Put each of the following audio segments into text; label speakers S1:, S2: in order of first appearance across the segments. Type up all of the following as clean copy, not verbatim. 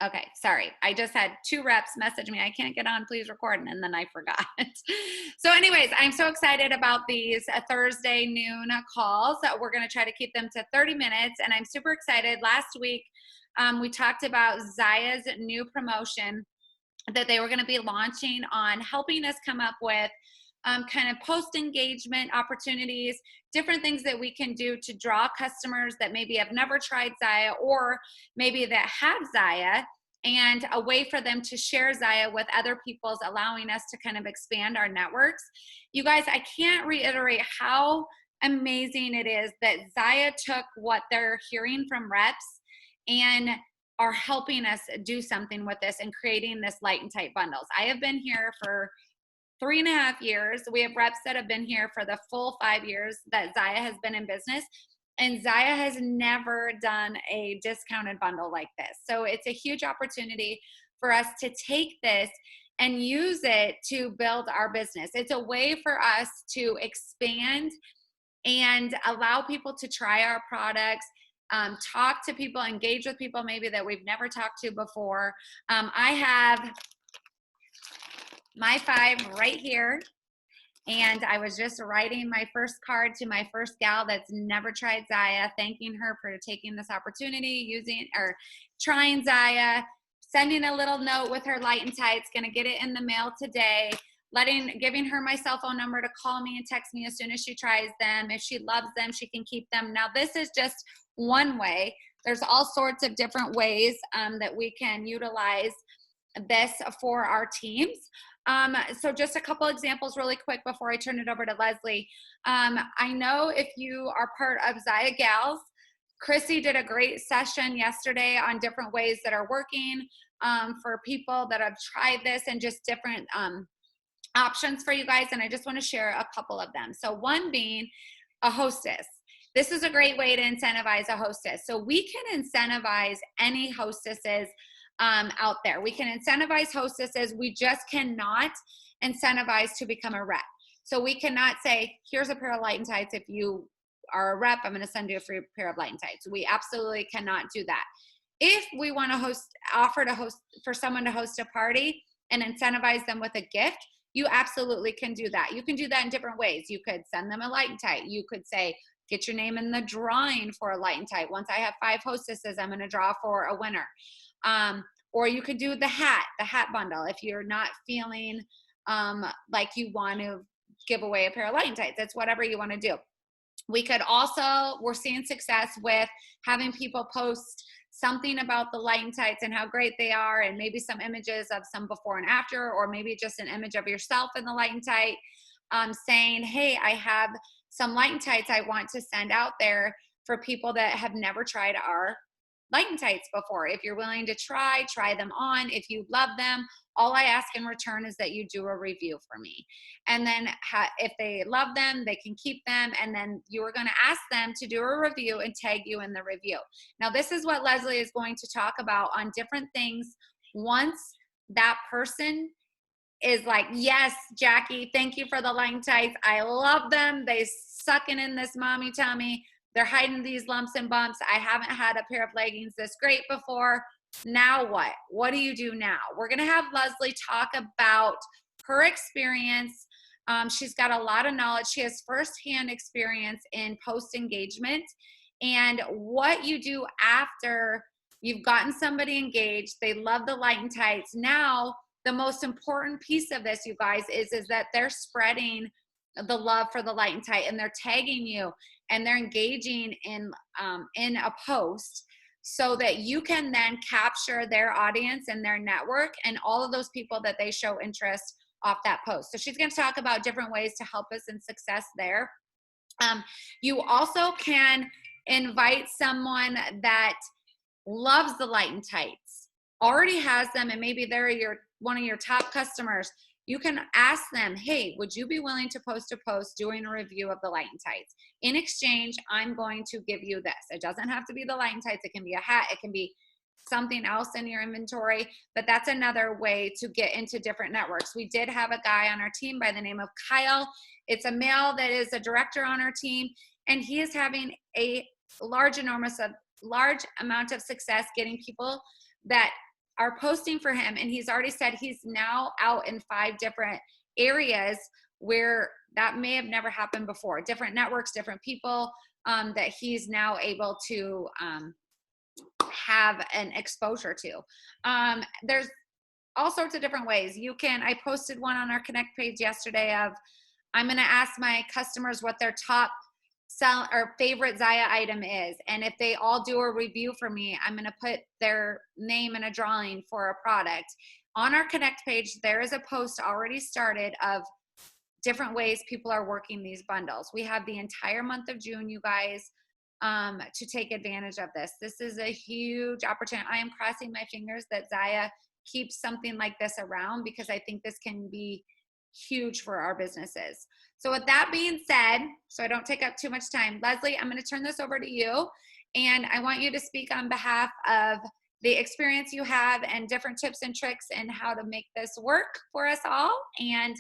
S1: Okay, sorry. I just had 2 reps message me, "I can't get on, please record," and then I forgot. So anyways, I'm so excited about these Thursday noon calls. We're gonna try to keep them to 30 minutes, and I'm super excited. Last week, we talked about Zaya's new promotion that they were going to be launching on helping us come up with kind of post engagement opportunities, different things that we can do to draw customers that maybe have never tried Zaya or maybe that have Zaya, and a way for them to share Zaya with other people's, allowing us to kind of expand our networks. You guys, I can't reiterate how amazing it is that Zaya took what they're hearing from reps and are helping us do something with this and creating this light and tight bundles. I have been here for 3.5 years. We have reps that have been here for the full 5 years that Zaya has been in business. And Zaya has never done a discounted bundle like this. So it's a huge opportunity for us to take this and use it to build our business. It's a way for us to expand and allow people to try our products, talk to people, engage with people maybe that we've never talked to before. I have my 5 right here. And I was just writing my first card to my first gal that's never tried Zaya, thanking her for taking this opportunity, using or trying Zaya, sending a little note with her light and tights, gonna get it in the mail today, giving her my cell phone number to call me and text me as soon as she tries them. If she loves them, she can keep them. Now, this is just one way. There's all sorts of different ways that we can utilize this for our teams. So just a couple examples really quick before I turn it over to Leslie. I know if you are part of Zaya Gals, Chrissy did a great session yesterday on different ways that are working for people that have tried this, and just different options for you guys. And I just want to share a couple of them. So one being a hostess. This is a great way to incentivize a hostess. So we can incentivize any hostesses out there. We can incentivize hostesses. We just cannot incentivize to become a rep. So we cannot say, here's a pair of light and tights. If you are a rep, I'm going to send you a free pair of light and tights. We absolutely cannot do that. If we want to offer to host for someone to host a party and incentivize them with a gift, you absolutely can do that. You can do that in different ways. You could send them a light and tight. You could say, get your name in the drawing for a light and tight. Once I have 5 hostesses, I'm going to draw for a winner. Or you could do the hat bundle if you're not feeling like you want to give away a pair of light and tights. It's whatever you want to do. We could also, we're seeing success with having people post something about the light and tights and how great they are, and maybe some images of some before and after, or maybe just an image of yourself in the light and tight, saying, hey, I have some light and tights I want to send out there for people that have never tried our light and tights before. If you're willing to try them on. If you love them, all I ask in return is that you do a review for me. And then if they love them, they can keep them. And then you are going to ask them to do a review and tag you in the review. Now, this is what Leslie is going to talk about on different things once that person is like, yes, Jackie, thank you for the light and tights. I love them. They sucking in this mommy tummy. They're hiding these lumps and bumps. I haven't had a pair of leggings this great before. Now what? What do you do now? We're going to have Leslie talk about her experience. She's got a lot of knowledge. She has firsthand experience in post engagement, and what you do after you've gotten somebody engaged. They love the light and tights. Now, the most important piece of this, you guys, is that they're spreading the love for the light and tight, and they're tagging you, and they're engaging in a post, so that you can then capture their audience and their network and all of those people that they show interest off that post. So she's going to talk about different ways to help us in success there. You also can invite someone that loves the light and tights, already has them, and maybe they're one of your top customers. You can ask them, hey, would you be willing to post a post doing a review of the light and tights? In exchange, I'm going to give you this. It doesn't have to be the light and tights. It can be a hat. It can be something else in your inventory. But that's another way to get into different networks. We did have a guy on our team by the name of Kyle. It's a male that is a director on our team, and he is having a large amount of success getting people that are posting for him. And he's already said he's now out in 5 different areas where that may have never happened before, different networks, different people, that he's now able to have an exposure to. There's all sorts of different ways. I posted one on our Connect page yesterday of, I'm going to ask my customers what their top sell or favorite Zaya item is. And if they all do a review for me, I'm going to put their name in a drawing for a product. On our Connect page, there is a post already started of different ways people are working these bundles. We have the entire month of June, you guys, to take advantage of this. This is a huge opportunity. I am crossing my fingers that Zaya keeps something like this around, because I think this can be huge for our businesses. So with that being said, so I don't take up too much time, Leslie, I'm going to turn this over to you. And I want you to speak on behalf of the experience you have and different tips and tricks and how to make this work for us all. And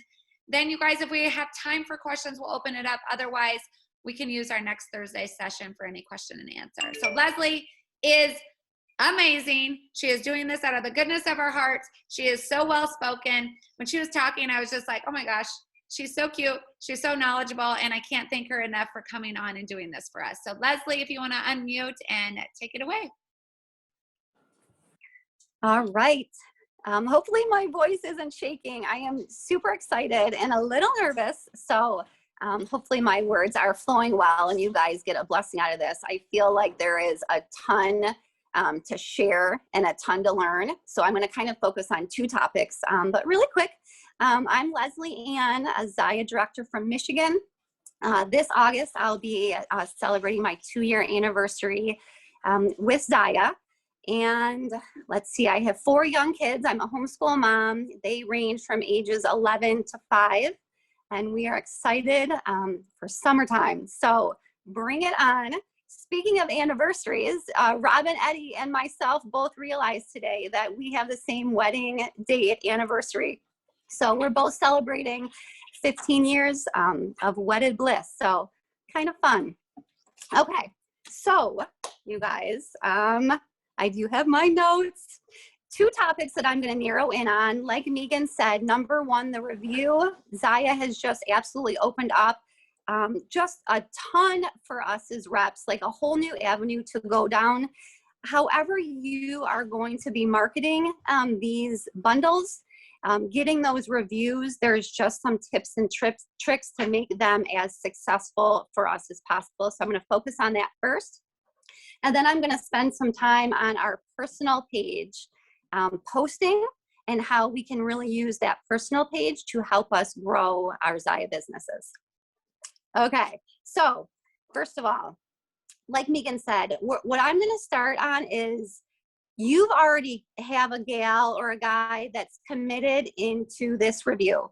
S1: then you guys, if we have time for questions, we'll open it up. Otherwise, we can use our next Thursday session for any question and answer. So Leslie is amazing. She is doing this out of the goodness of her heart. She is so well-spoken. When she was talking, I was just like, oh my gosh, she's so cute. She's so knowledgeable. And I can't thank her enough for coming on and doing this for us. So Leslie, if you want to unmute and take it away.
S2: All right. Hopefully my voice isn't shaking. I am super excited and a little nervous. So hopefully my words are flowing well and you guys get a blessing out of this. I feel like there is a ton to share and a ton to learn. So I'm going to kind of focus on 2 topics, but really quick. I'm Leslie Ann, a Zaya director from Michigan. This August, I'll be celebrating my 2-year anniversary with Zaya. And let's see, I have 4 young kids. I'm a homeschool mom. They range from ages 11 to 5. And we are excited for summertime. So bring it on. Speaking of anniversaries, Robin, Eddie, and myself both realized today that we have the same wedding date anniversary. So we're both celebrating 15 years of wedded bliss. So kind of fun. Okay, so you guys, I do have my notes. 2 topics that I'm going to narrow in on. Like Megan said, number 1, the review. Zaya has just absolutely opened up just a ton for us as reps, like a whole new avenue to go down. However you are going to be marketing these bundles, getting those reviews, there's just some tips and tricks to make them as successful for us as possible. So I'm going to focus on that first. And then I'm going to spend some time on our personal page posting and how we can really use that personal page to help us grow our Zaya businesses. Okay, so first of all, like Megan said, what I'm going to start on is you've already have a gal or a guy that's committed into this review.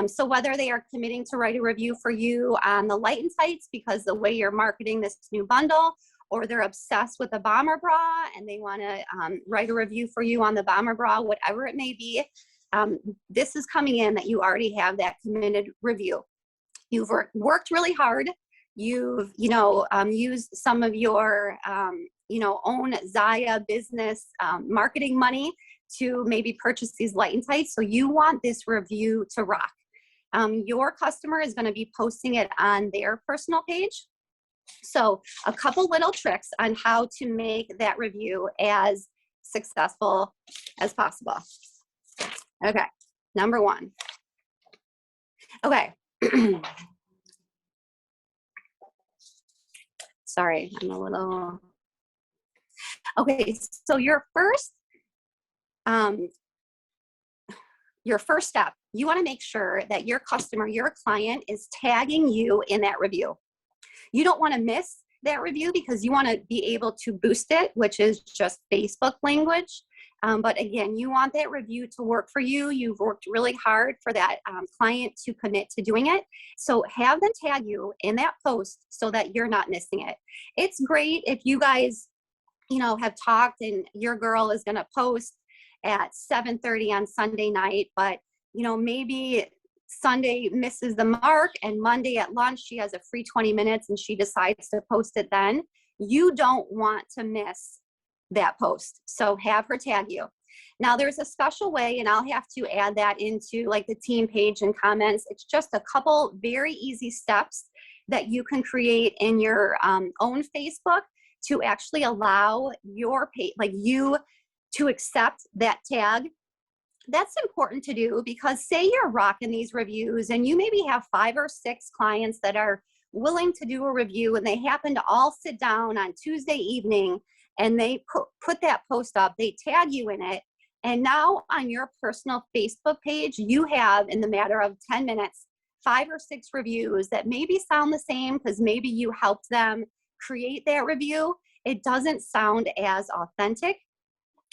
S2: So whether they are committing to write a review for you on the Light and Tights because the way you're marketing this new bundle, or they're obsessed with the bomber bra and they want to write a review for you on the bomber bra, whatever it may be, this is coming in that you already have that committed review. You've worked really hard. You've, used some of your, own Zaya business marketing money to maybe purchase these Light and Tights. So you want this review to rock. Your customer is going to be posting it on their personal page. So a couple little tricks on how to make that review as successful as possible. Okay, number 1. Okay. Sorry, I'm a little. Okay, so your first step, you want to make sure that your customer, your client is tagging you in that review. You don't want to miss that review because you want to be able to boost it, which is just Facebook language. But again, you want that review to work for you. You've worked really hard for that client to commit to doing it. So have them tag you in that post so that you're not missing it. It's great if you guys, have talked and your girl is going to post at 7:30 on Sunday night, but maybe Sunday misses the mark and Monday at lunch she has a free 20 minutes and she decides to post it then. You don't want to miss that post. So have her tag you. Now there's a special way, and I'll have to add that into like the team page and comments. It's just a couple very easy steps that you can create in your own Facebook to actually allow your page, like you, to accept that tag. That's important to do because say you're rocking these reviews and you maybe have 5 or 6 clients that are willing to do a review, and they happen to all sit down on Tuesday evening and they put that post up, they tag you in it. And now on your personal Facebook page, you have, in the matter of 10 minutes, 5 or 6 reviews that maybe sound the same because maybe you helped them create that review. It doesn't sound as authentic.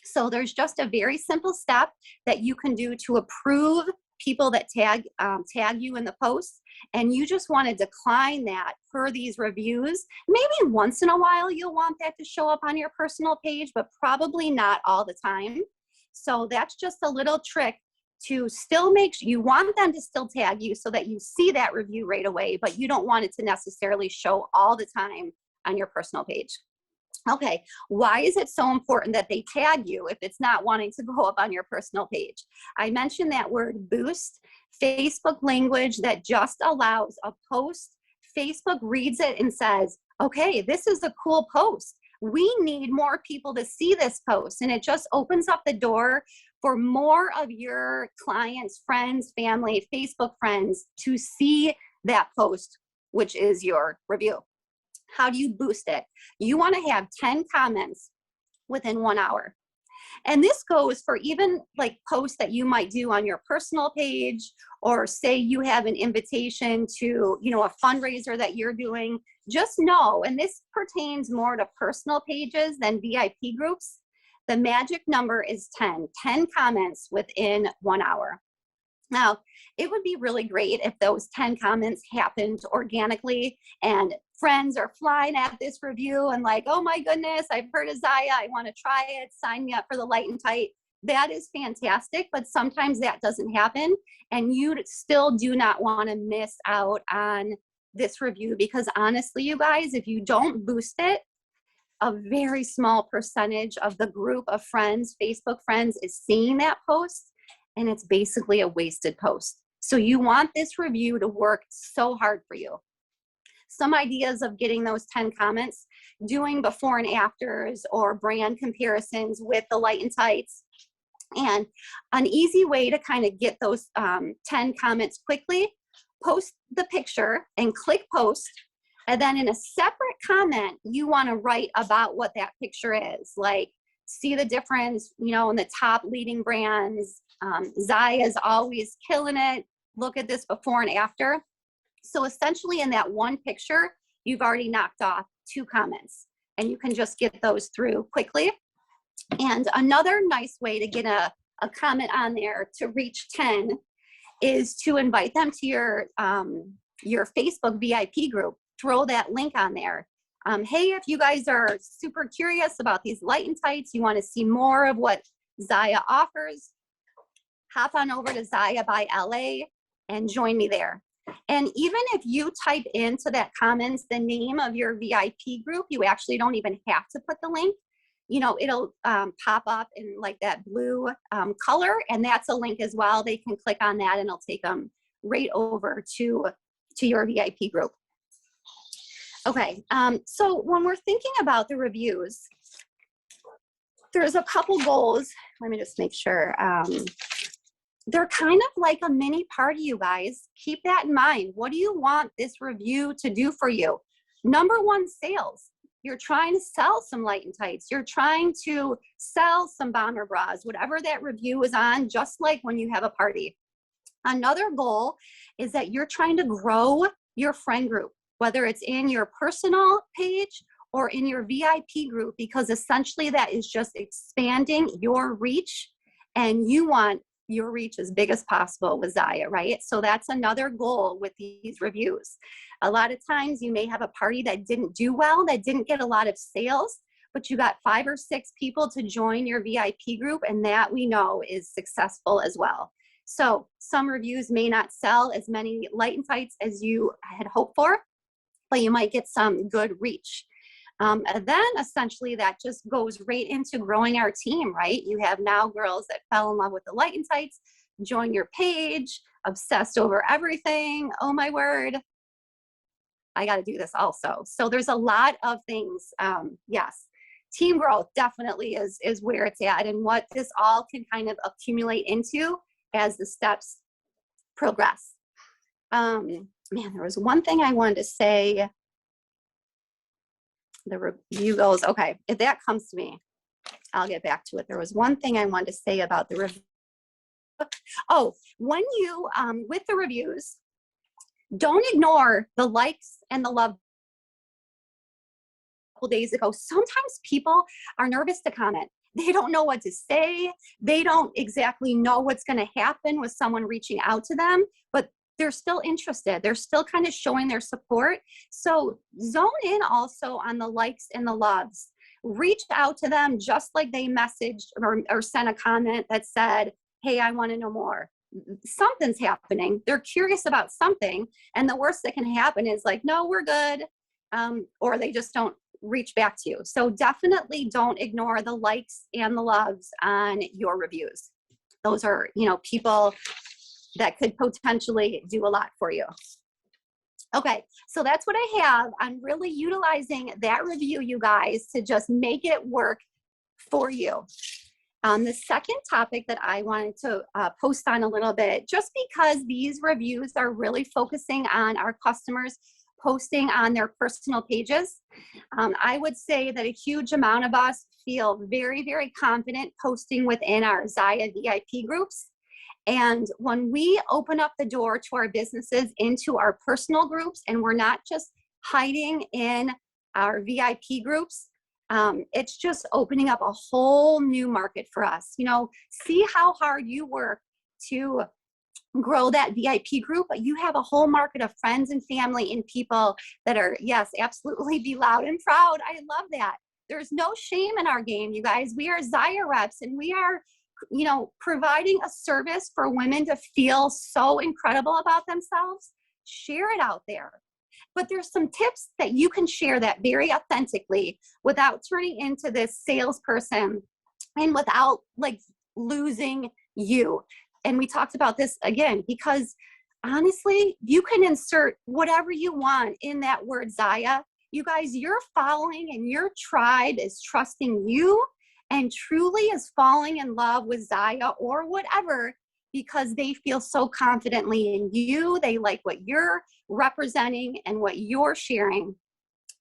S2: So there's just a very simple step that you can do to approve people that tag you in the post, and you just want to decline that per these reviews. Maybe once in a while you'll want that to show up on your personal page, but probably not all the time. So that's just a little trick to still make sure you want them to still tag you so that you see that review right away, but you don't want it to necessarily show all the time on your personal page. Okay, why is it so important that they tag you if it's not wanting to go up on your personal page? I mentioned that word boost, Facebook language that just allows a post. Facebook reads it and says, okay, this is a cool post. We need more people to see this post. And it just opens up the door for more of your clients, friends, family, Facebook friends to see that post, which is your review. How do you boost it? You want to have 10 comments within 1 hour. And this goes for even like posts that you might do on your personal page, or say you have an invitation to, a fundraiser that you're doing. Just know, and this pertains more to personal pages than VIP groups, the magic number is 10 comments within 1 hour. Now, it would be really great if those 10 comments happened organically and friends are flying at this review and like, oh my goodness, I've heard of Zaya, I want to try it, sign me up for the Light and Tight. That is fantastic, but sometimes that doesn't happen, and you still do not want to miss out on this review, because honestly, you guys, if you don't boost it, a very small percentage of the group of friends, Facebook friends, is seeing that post, and it's basically a wasted post. So you want this review to work so hard for you. Some ideas of getting those 10 comments: doing before and afters or brand comparisons with the Light and Tights. And an easy way to kind of get those 10 comments quickly: post the picture and click post. And then in a separate comment, you want to write about what that picture is. Like, see the difference, in the top leading brands. Zaya is always killing it. Look at this before and after. So essentially in that one picture, you've already knocked off 2 comments, and you can just get those through quickly. And another nice way to get a comment on there to reach 10 is to invite them to your Facebook VIP group. Throw that link on there. Hey, if you guys are super curious about these Light and Tights, you want to see more of what Zaya offers, hop on over to Zaya by LA and join me there. And even if you type into that comments the name of your VIP group, you actually don't even have to put the link. It'll pop up in like that blue color, and that's a link as well. They can click on that and it'll take them right over to your VIP group. Okay, so when we're thinking about the reviews, there's a couple goals. Let me just make sure. They're kind of like a mini party, you guys. Keep that in mind. What do you want this review to do for you? Number one, sales. You're trying to sell some Light and Tights. You're trying to sell some bomber bras, whatever that review is on, just like when you have a party. Another goal is that you're trying to grow your friend group, whether it's in your personal page or in your VIP group, because essentially that is just expanding your reach, and you want your reach as big as possible with Zaya, right? So that's another goal with these reviews. A lot of times you may have a party that didn't do well, that didn't get a lot of sales, but you got 5 or 6 people to join your VIP group, and that we know is successful as well. So some reviews may not sell as many Light and Tights as you had hoped for, but you might get some good reach. And then essentially that just goes right into growing our team, right? You have now girls that fell in love with the Light and Tights, join your page, obsessed over everything. Oh my word. I got to do this also. So there's a lot of things. Yes, team growth definitely is where it's at, and what this all can kind of accumulate into as the steps progress. Man, there was one thing I wanted to say. The review goes, okay, if that comes to me, I'll get back to it. There was one thing I wanted to say about the review. Oh, when you, with the reviews, don't ignore the likes and the love. A couple days ago, sometimes people are nervous to comment. They don't know what to say. They don't exactly know what's going to happen with someone reaching out to them, but they're still interested. They're still kind of showing their support. So zone in also on the likes and the loves. Reach out to them just like they messaged or sent a comment that said, hey, I want to know more. Something's happening. They're curious about something. And the worst that can happen is like, no, we're good. Or they just don't reach back to you. So definitely don't ignore the likes and the loves on your reviews. Those are, people that could potentially do a lot for you. Okay, so that's what I have. I'm really utilizing that review, you guys, to just make it work for you. The second topic that I wanted to post on a little bit, just because these reviews are really focusing on our customers posting on their personal pages. I would say that a huge amount of us feel very, very confident posting within our Zaya VIP groups. And when we open up the door to our businesses into our personal groups, and we're not just hiding in our VIP groups, it's just opening up a whole new market for us. See how hard you work to grow that VIP group, but you have a whole market of friends and family and people that are, yes, absolutely be loud and proud. I love that. There's no shame in our game, you guys. We are Zaya reps, and we are, providing a service for women to feel so incredible about themselves. Share it out there. But there's some tips that you can share that very authentically without turning into this salesperson and without like losing you. And we talked about this again, because honestly, you can insert whatever you want in that word Zaya. You guys, your following and your tribe is trusting you and truly is falling in love with Zaya or whatever, because they feel so confidently in you. They like what you're representing and what you're sharing.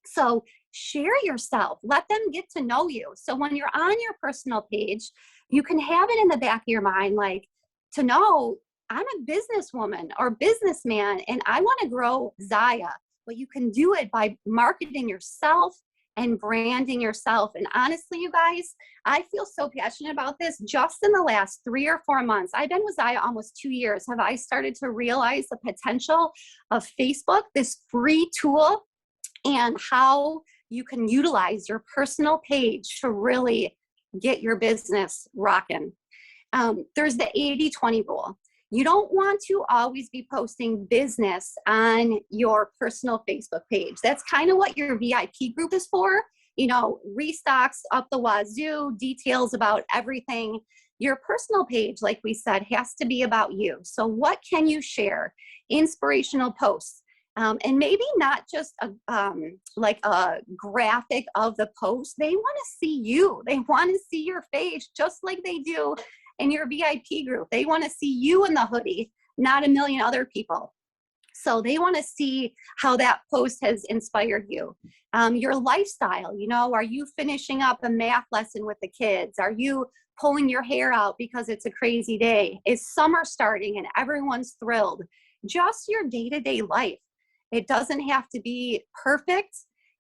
S2: So share yourself. Let them get to know you. So when you're on your personal page, you can have it in the back of your mind, like, to know I'm a businesswoman or businessman and I want to grow Zaya. But you can do it by marketing yourself and branding yourself. And honestly, you guys, I feel so passionate about this. Just in the last 3 or 4 months, I've been with Zaya almost 2 years, have I started to realize the potential of Facebook, this free tool, and how you can utilize your personal page to really get your business rocking. There's the 80-20 rule. You don't want to always be posting business on your personal Facebook page. That's kind of what your VIP group is for. Restocks up the wazoo, details about everything. Your personal page, like we said, has to be about you. So what can you share? Inspirational posts. And maybe not just like a graphic of the post. They want to see you. They want to see your face just like they do in your VIP group. They want to see you in the hoodie, not a million other people. So they want to see how that post has inspired you. Your lifestyle, are you finishing up a math lesson with the kids? Are you pulling your hair out because it's a crazy day? Is summer starting and everyone's thrilled? Just your day-to-day life. It doesn't have to be perfect.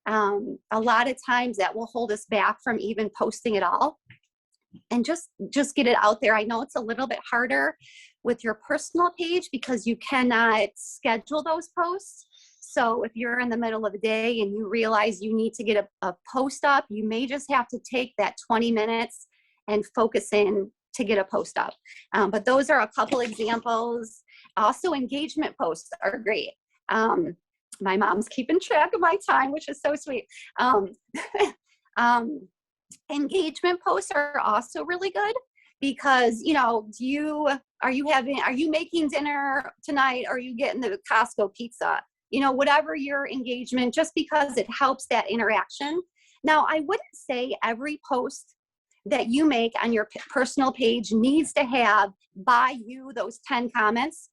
S2: A lot of times that will hold us back from even posting it all. And just get it out there. I know it's a little bit harder with your personal page because you cannot schedule those posts. So if you're in the middle of the day and you realize you need to get a post up, you may just have to take that 20 minutes and focus in to get a post up. But those are a couple examples. Also, engagement posts are great. My mom's keeping track of my time, which is so sweet. Um, um, Engagement posts are also really good because, you know, are you making dinner tonight? Or are you getting the Costco pizza? You know, whatever your engagement, just because it helps that interaction. Now, I wouldn't say every post that you make on your personal page needs to have by you those 10 comments,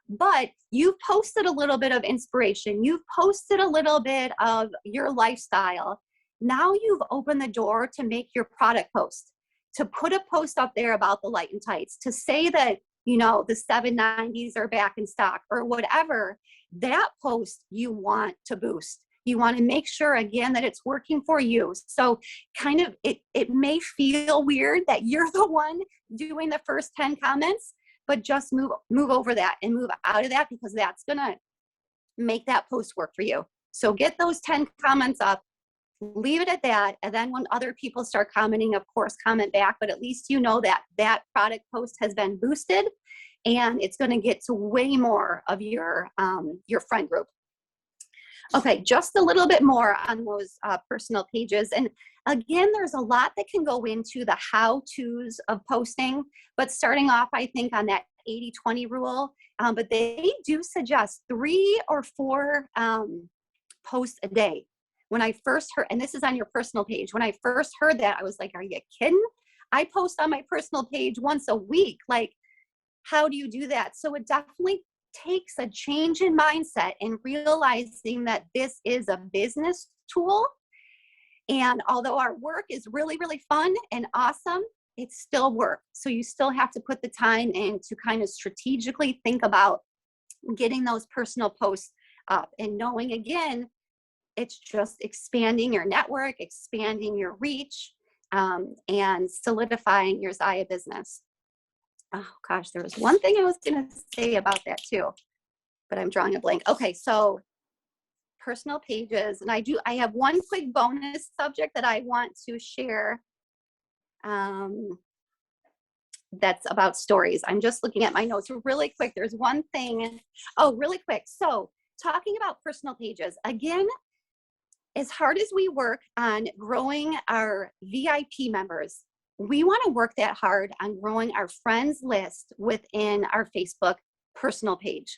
S2: but you've posted a little bit of inspiration. You've posted a little bit of your lifestyle. Now you've opened the door to make your product post, to put a post up there about the Light and Tights, to say that, you know, the 790s are back in stock or whatever. That post you want to boost. You want to make sure, again, that it's working for you. So kind of it may feel weird that you're the one doing the first 10 comments, but just move over that and move out of that, because that's going to make that post work for you. So get those 10 comments up, leave it at that. And then when other people start commenting, of course, comment back, but at least you know that that product post has been boosted and it's going to get to way more of your friend group. Okay, just a little bit more on those personal pages. And again, there's a lot that can go into the how-tos of posting, but starting off, I think, on that 80-20 rule. But they do suggest 3 or 4 posts a day. When I first heard, and this is on your personal page, when I first heard that, I was like, are you kidding? I post on my personal page once a week. Like, how do you do that? So it definitely takes a change in mindset and realizing that this is a business tool. And although our work is really, really fun and awesome, it's still work. So you still have to put the time in to kind of strategically think about getting those personal posts up and knowing, again, it's just expanding your network, expanding your reach, and solidifying your Zaya business. Oh gosh, there was one thing I was going to say about that too, but I'm drawing a blank. Okay, so personal pages, and I have one quick bonus subject that I want to share. That's about stories. I'm just looking at my notes really quick. There's one thing. Oh, really quick. So talking about personal pages, again, as hard as we work on growing our VIP members, we want to work that hard on growing our friends list within our Facebook personal page,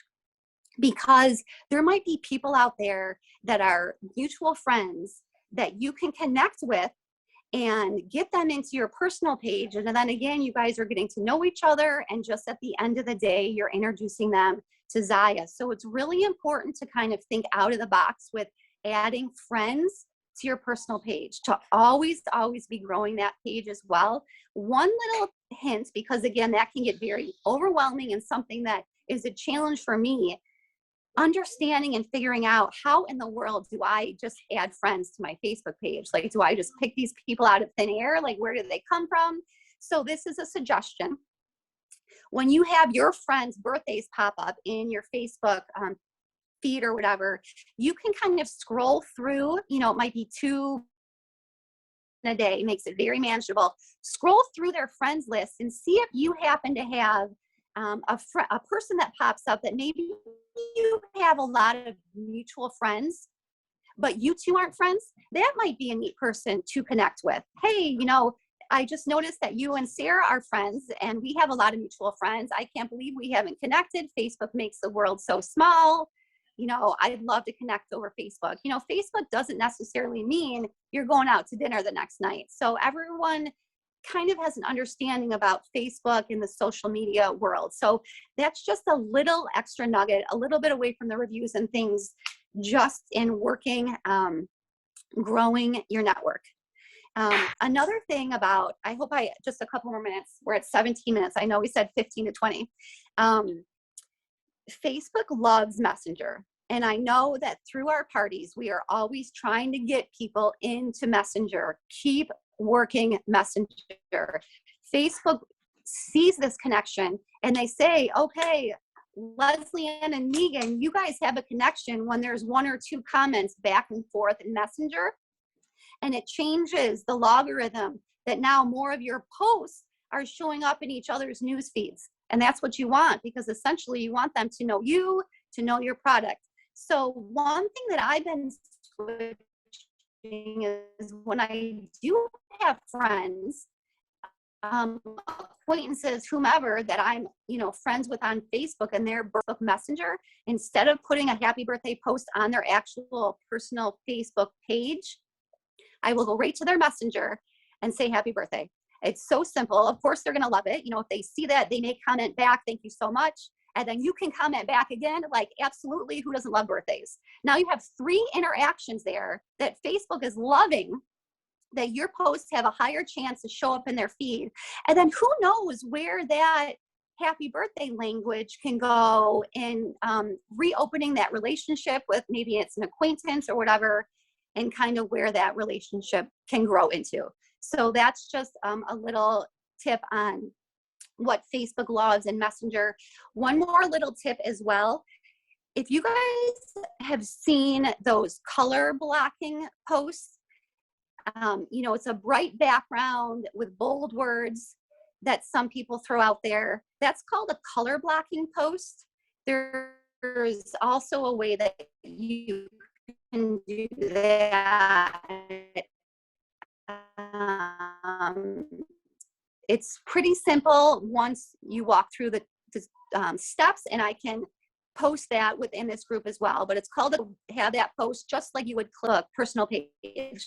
S2: because there might be people out there that are mutual friends that you can connect with and get them into your personal page. And then again, you guys are getting to know each other. And just at the end of the day, you're introducing them to Zaya. So it's really important to kind of think out of the box with adding friends to your personal page, to always be growing that page as well. One little hint, because again, that can get very overwhelming and something that is a challenge for me, understanding and figuring out how in the world do I just add friends to my Facebook page? Like, do I just pick these people out of thin air? Like, where do they come from? So this is a suggestion. When you have your friends' birthdays pop up in your Facebook feed or whatever, you can kind of scroll through, you know, it might be 2 in a day, makes it very manageable. Scroll through their friends list and see if you happen to have a person that pops up that maybe you have a lot of mutual friends, but you two aren't friends. That might be a neat person to connect with. Hey, you know, I just noticed that you and Sarah are friends and we have a lot of mutual friends. I can't believe we haven't connected. Facebook makes the world so small. You know, I'd love to connect over Facebook. You know, Facebook doesn't necessarily mean you're going out to dinner the next night. So everyone kind of has an understanding about Facebook and the social media world. So that's just a little extra nugget, a little bit away from the reviews and things, just in working, growing your network. Another thing about, I hope just a couple more minutes, we're at 17 minutes. I know we said 15 to 20. Facebook loves Messenger. And I know that through our parties, we are always trying to get people into Messenger. Keep working Messenger. Facebook sees this connection and they say, okay, Leslie Ann and Megan, you guys have a connection when there's 1 or 2 comments back and forth in Messenger. And it changes the logarithm that now more of your posts are showing up in each other's news feeds. And that's what you want, because essentially you want them to know you, to know your product. So one thing that I've been switching is when I do have friends, acquaintances, whomever that I'm, friends with on Facebook and their Facebook Messenger, instead of putting a happy birthday post on their actual personal Facebook page, I will go right to their Messenger and say happy birthday. It's so simple. Of course, they're going to love it. If they see that, they may comment back, thank you so much. And then you can comment back again, like, absolutely, who doesn't love birthdays? Now you have 3 interactions there that Facebook is loving, that your posts have a higher chance to show up in their feed. And then who knows where that happy birthday language can go in reopening that relationship with, maybe it's an acquaintance or whatever, and kind of where that relationship can grow into. So that's just a little tip on what Facebook loves and Messenger. One more little tip as well. If you guys have seen those color blocking posts, it's a bright background with bold words that some people throw out there. That's called a color blocking post. There's also a way that you can do that. It's pretty simple once you walk through the steps, and I can post that within this group as well. But it's called have that post just like you would click a personal page.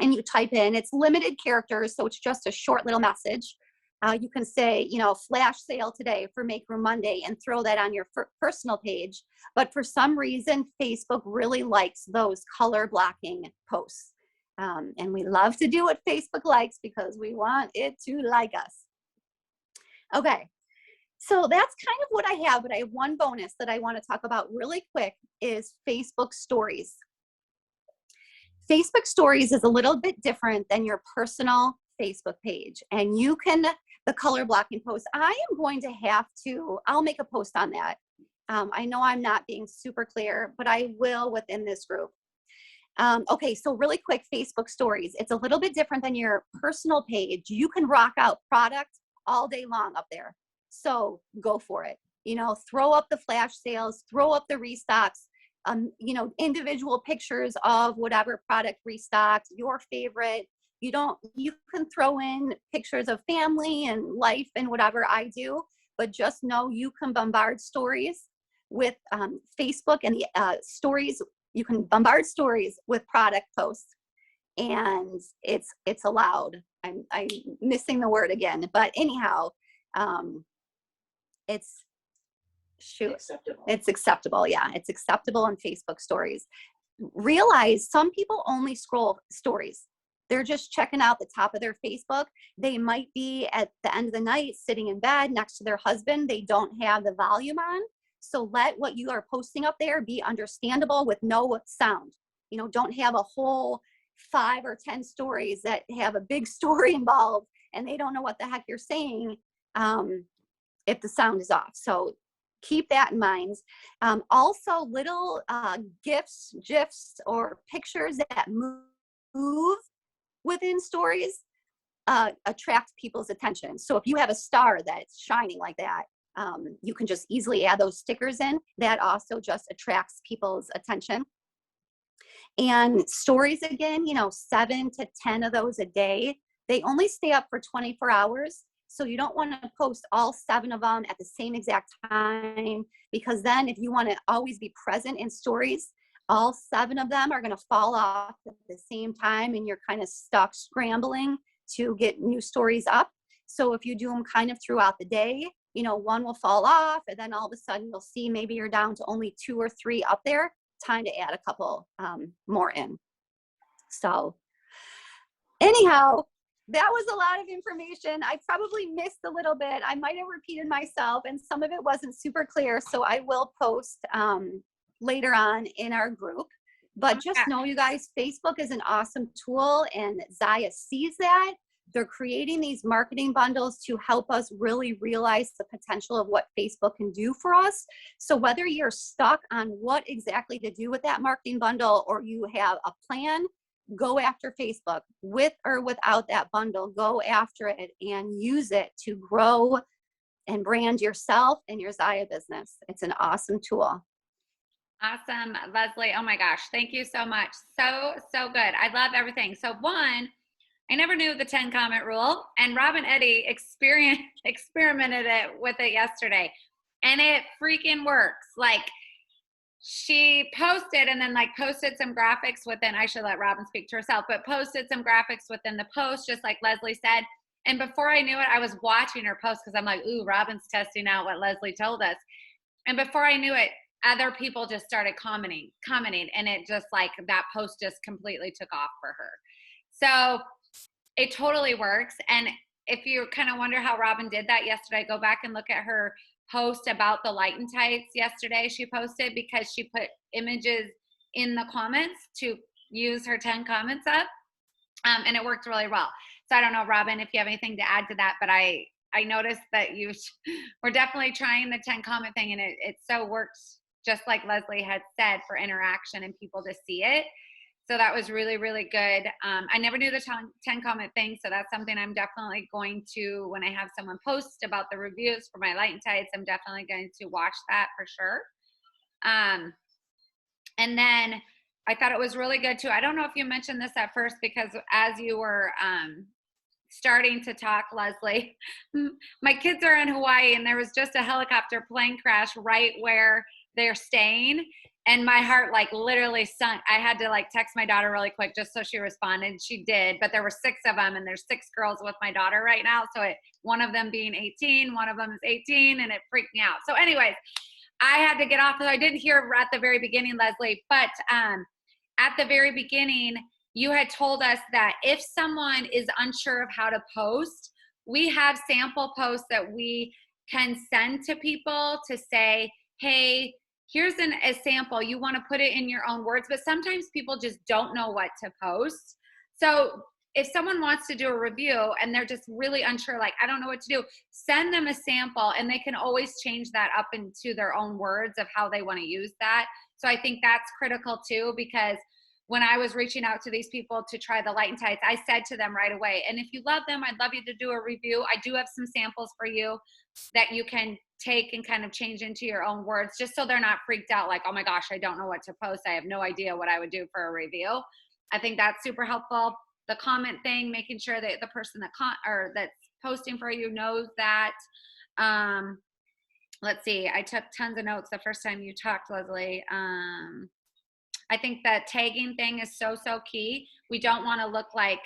S2: And you type in, it's limited characters, so it's just a short little message. You can say, flash sale today for Make Room Monday, and throw that on your personal page. But for some reason, Facebook really likes those color blocking posts. And we love to do what Facebook likes because we want it to like us. Okay, so that's kind of what I have, but I have one bonus that I want to talk about really quick is Facebook Stories. Facebook Stories is a little bit different than your personal Facebook page. And you can, the color blocking post, I am going to I'll make a post on that. I know I'm not being super clear, but I will within this group. Okay, so really quick, Facebook Stories. It's a little bit different than your personal page. You can rock out product all day long up there. So go for it. Throw up the flash sales, throw up the restocks, individual pictures of whatever product restocked, your favorite. You can throw in pictures of family and life and whatever I do, but just know you can bombard stories with Facebook and the stories. You can bombard stories with product posts, and it's allowed. I'm missing the word again, but anyhow, it's acceptable. Yeah, it's acceptable in Facebook Stories. Realize some people only scroll stories. They're just checking out the top of their Facebook. They might be at the end of the night sitting in bed next to their husband. They don't have the volume on. So let what you are posting up there be understandable with no sound. Don't have a whole 5 or 10 stories that have a big story involved and they don't know what the heck you're saying if the sound is off. So keep that in mind. Also, little GIFs, or pictures that move within stories attract people's attention. So if you have a star that's shining like that, you can just easily add those stickers in. That also just attracts people's attention. And stories, again, 7 to 10 of those a day. They only stay up for 24 hours. So you don't want to post all 7 of them at the same exact time, because then if you want to always be present in stories, all 7 of them are going to fall off at the same time, and you're kind of stuck scrambling to get new stories up. So if you do them kind of throughout the day, one will fall off, and then all of a sudden you'll see maybe you're down to only 2 or 3 up there. Time to add a couple more in. So anyhow, that was a lot of information. I probably missed a little bit. I might have repeated myself, and some of it wasn't super clear. So I will post later on in our group. But just know, you guys, Facebook is an awesome tool, and Zaya sees that. They're creating these marketing bundles to help us really realize the potential of what Facebook can do for us. So whether you're stuck on what exactly to do with that marketing bundle, or you have a plan, go after Facebook. With or without that bundle, go after it and use it to grow and brand yourself and your Zaya business. It's an awesome tool.
S1: Awesome, Leslie. Oh my gosh, thank you so much. So, so good. I love everything. So one, I never knew the 10 comment rule, and Robin Eddy experimented it with it yesterday, and it freaking works. Like, she posted and then like posted some graphics within, I should let Robin speak to herself, but posted some graphics within the post, just like Leslie said. And before I knew it, I was watching her post because I'm like, ooh, Robin's testing out what Leslie told us. And before I knew it, other people just started commenting, and it just like that post just completely took off for her. So it totally works. And if you kind of wonder how Robin did that yesterday, go back and look at her post about the light and tights yesterday she posted, because she put images in the comments to use her 10 comments up. And it worked really well. So I don't know, Robin, if you have anything to add to that, but I noticed that you were definitely trying the 10 comment thing, and it so works just like Leslie had said, for interaction and people to see it. So that was really, really good. I never knew the 10 comment thing. So that's something I'm definitely going to, when I have someone post about the reviews for my light and tights, I'm definitely going to watch that for sure. And then I thought it was really good too. I don't know if you mentioned this at first, because as you were starting to talk, Leslie, my kids are in Hawaii, and there was just a helicopter plane crash right where they're staying. And my heart like literally sunk. I had to like text my daughter really quick just so she responded. She did, but there were 6 of them, and there's 6 girls with my daughter right now. So one of them being 18, one of them is 18, and it freaked me out. So anyways, I had to get off. So I didn't hear at the very beginning, Leslie, but at the very beginning, you had told us that if someone is unsure of how to post, we have sample posts that we can send to people to say, hey, here's a sample. You want to put it in your own words, but sometimes people just don't know what to post. So if someone wants to do a review and they're just really unsure, like, I don't know what to do, send them a sample, and they can always change that up into their own words of how they want to use that. So I think that's critical too, because when I was reaching out to these people to try the light and tights, I said to them right away, and if you love them, I'd love you to do a review. I do have some samples for you that you can take and kind of change into your own words, just so they're not freaked out like, oh my gosh, I don't know what to post. I have no idea what I would do for a review. I think that's super helpful. The comment thing, making sure that the person that's posting for you knows that. Let's see, I took tons of notes the first time you talked, Leslie. I think that tagging thing is so, so key. We don't want to look like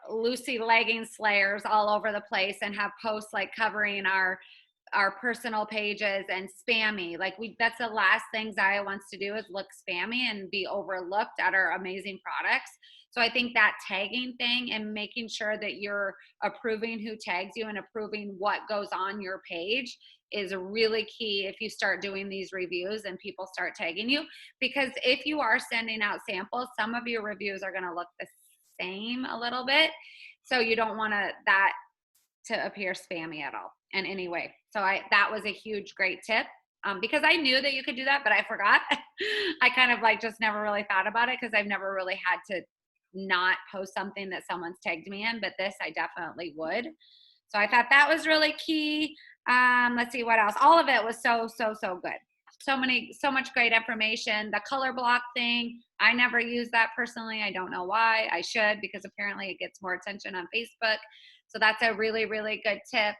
S1: Lucy legging slayers all over the place and have posts like covering our personal pages and spammy. Like that's the last thing Zaya wants to do, is look spammy and be overlooked at our amazing products. So I think that tagging thing and making sure that you're approving who tags you and approving what goes on your page is really key if you start doing these reviews and people start tagging you. Because if you are sending out samples, some of your reviews are going to look the same a little bit. So you don't want that to appear spammy at all in any way. So that was a huge, great tip. Because I knew that you could do that, but I forgot. I kind of like just never really thought about it, because I've never really had to not post something that someone's tagged me in, but this I definitely would. So I thought that was really key. Let's see what else. All of it was so, so, so good. So much great information. The color block thing, I never use that personally. I don't know why. I should, because apparently it gets more attention on Facebook. So that's a really, really good tip.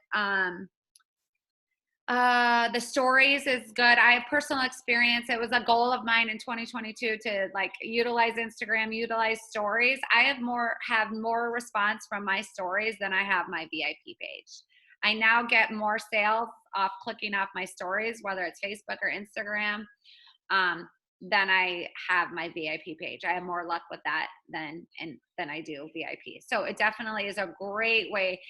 S1: The stories is good. I have personal experience. It was a goal of mine in 2022 to like utilize Instagram, utilize stories. I have more response from my stories than I have my VIP page. I now get more sales off clicking off my stories, whether it's Facebook or Instagram, than I have my VIP page. I have more luck with that than I do VIP. So it definitely is a great way,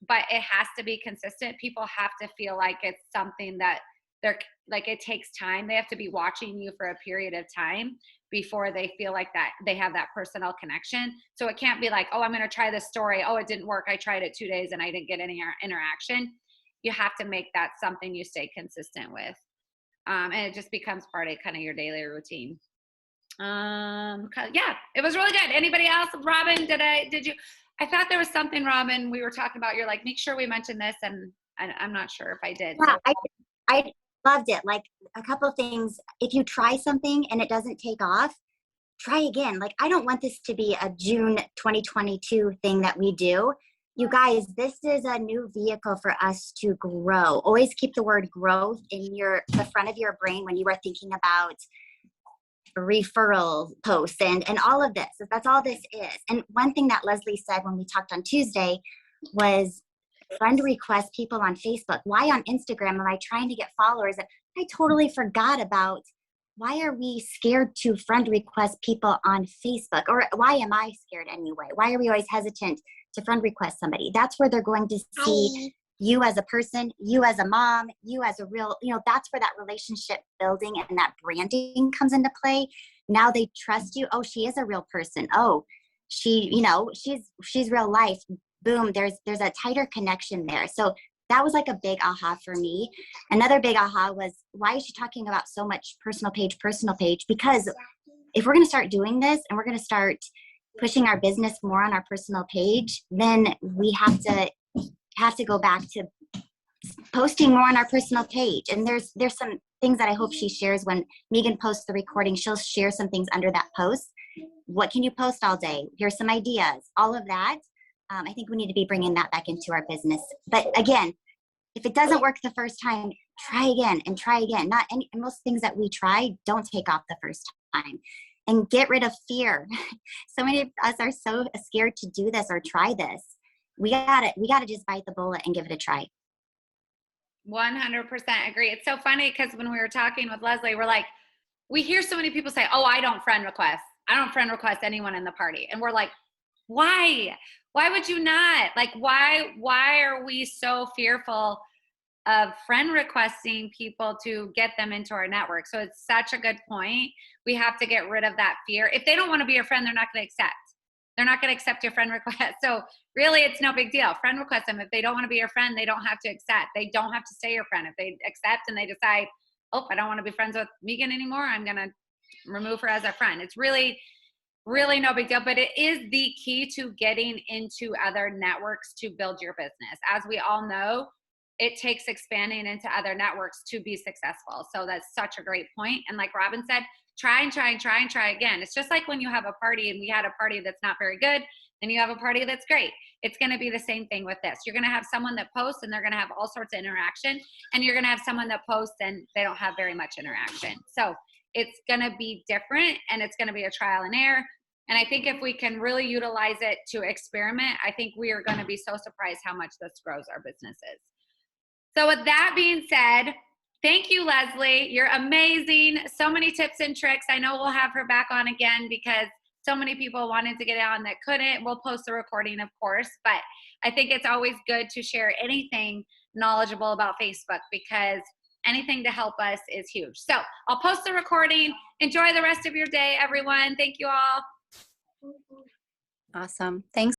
S1: but it has to be consistent. People have to feel like it's something that they're like, it takes time. They have to be watching you for a period of time before they feel like that they have that personal connection. So it can't be like, oh, I'm going to try this story. Oh, it didn't work. I tried it 2 days and I didn't get any interaction. You have to make that something you stay consistent with. And it just becomes part of kind of your daily routine. Yeah, it was really good. Anybody else? Robin, I thought there was something, Robin, we were talking about. You're like, make sure we mention this. And I'm not sure if I did.
S2: Yeah,
S1: so.
S2: I
S3: loved it. Like a couple things, if you try something and it doesn't take off, try again. Like, I don't want this to be a June 2022 thing that we do. You guys, this is a new vehicle for us to grow. Always keep the word growth in the front of your brain when you are thinking about referral posts and all of this. That's all this is. And one thing that Leslie said when we talked on Tuesday was friend request people on Facebook. Why on Instagram am I trying to get followers? And I totally forgot about, why are we scared to friend request people on Facebook? Or why am I scared anyway? Why are we always hesitant to friend request somebody? That's where they're going to see you as a person, you as a mom, you as a real, that's where that relationship building and that branding comes into play. Now they trust you. Oh, she is a real person. Oh, she's real life. Boom, there's a tighter connection there. So that was like a big aha for me. Another big aha was, why is she talking about so much personal page? Because if we're going to start doing this and we're going to start pushing our business more on our personal page, then we have to go back to posting more on our personal page. And there's some things that I hope she shares when Megan posts the recording. She'll share some things under that post. What can you post all day? Here's some ideas, all of that. I think we need to be bringing that back into our business. But again, if it doesn't work the first time, try again and try again. Most things that we try don't take off the first time. And get rid of fear. So many of us are so scared to do this or try this. We gotta just bite the bullet and give it a try.
S1: 100% agree. It's so funny because when we were talking with Leslie, we're like, we hear so many people say, oh, I don't friend request anyone in the party. And we're like, why? Why would you not? Like, why are we so fearful of friend requesting people to get them into our network? So it's such a good point. We have to get rid of that fear. If they don't want to be your friend, they're not going to accept. They're not going to accept your friend request. So really, it's no big deal. Friend request them. If they don't want to be your friend, they don't have to accept. They don't have to stay your friend. If they accept and they decide, oh, I don't want to be friends with Megan anymore, I'm going to remove her as a friend. It's really no big deal, but it is the key to getting into other networks to build your business. As we all know, it takes expanding into other networks to be successful. So that's such a great point. And like Robin said, try again. It's just like when you have a party and we had a party that's not very good, then you have a party that's great. It's going to be the same thing with this. You're going to have someone that posts and they're going to have all sorts of interaction, and you're going to have someone that posts and they don't have very much interaction. So it's going to be different, and it's going to be a trial and error. And I think if we can really utilize it to experiment, I think we are going to be so surprised how much this grows our businesses. So with that being said, thank you, Leslie. You're amazing. So many tips and tricks. I know we'll have her back on again because so many people wanted to get on that couldn't. We'll post the recording, of course, but I think it's always good to share anything knowledgeable about Facebook because anything to help us is huge. So I'll post the recording. Enjoy the rest of your day, everyone. Thank you all.
S2: Awesome. Thanks.